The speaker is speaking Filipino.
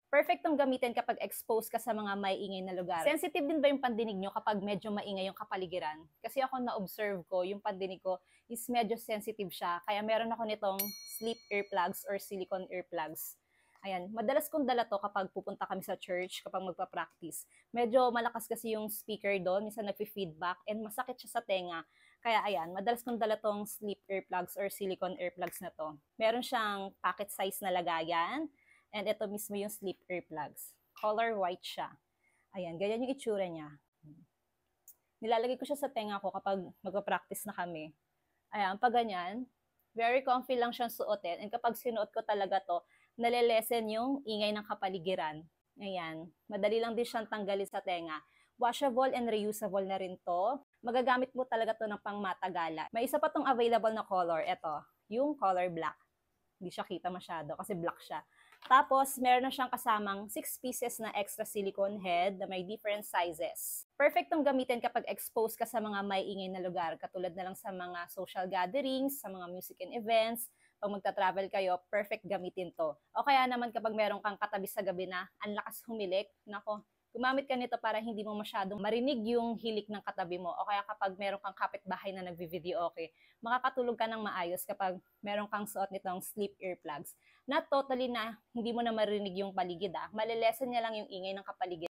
Perfect tong gamitin kapag exposed ka sa mga maiingay na lugar. Sensitive din ba yung pandinig nyo kapag medyo maingay yung kapaligiran? Kasi ako na-observe ko, yung pandinig ko is medyo sensitive siya. Kaya meron ako nitong sleep earplugs or silicone earplugs. Ayan, madalas kong dala to kapag pupunta kami sa church, kapag magpa-practice. Medyo malakas kasi yung speaker doon, minsan nagfi-feedback, and masakit siya sa tenga. Kaya ayan, madalas kong dala tong sleep earplugs or silicone earplugs na to. Meron siyang pocket size na lagayan, and ito mismo yung sleep earplugs. Color white siya. Ayan, ganyan yung itsura niya. Nilalagay ko siya sa tenga ko kapag magpa-practice na kami. Ayan, pag ganyan, very comfy lang siyang suotin. And kapag sinuot ko talaga to, nalilesen yung ingay ng kapaligiran. Ayan, madali lang din siyang tanggalin sa tenga. Washable and reusable na rin to. Magagamit mo talaga to ng pangmatagala. May isa pa tong available na color. Ito, yung color black. Hindi siya kita masyado kasi black siya. Tapos, meron na siyang kasamang 6 pieces na extra silicone head na may different sizes. Perfect tong gamitin kapag exposed ka sa mga maiingay na lugar, katulad na lang sa mga social gatherings, sa mga music and events. Pag magta-travel kayo, perfect gamitin to. O kaya naman kapag meron kang katabi sa gabi na ang lakas humilik, nako, gumamit ka nito para hindi mo masyadong marinig yung hilik ng katabi mo. O kaya kapag meron kang kapitbahay na nagvi-video okay, makakatulog ka ng maayos kapag meron kang suot nitong sleep earplugs. Not totally na hindi mo na marinig yung paligid, malilesen niya lang yung ingay ng kapaligiran.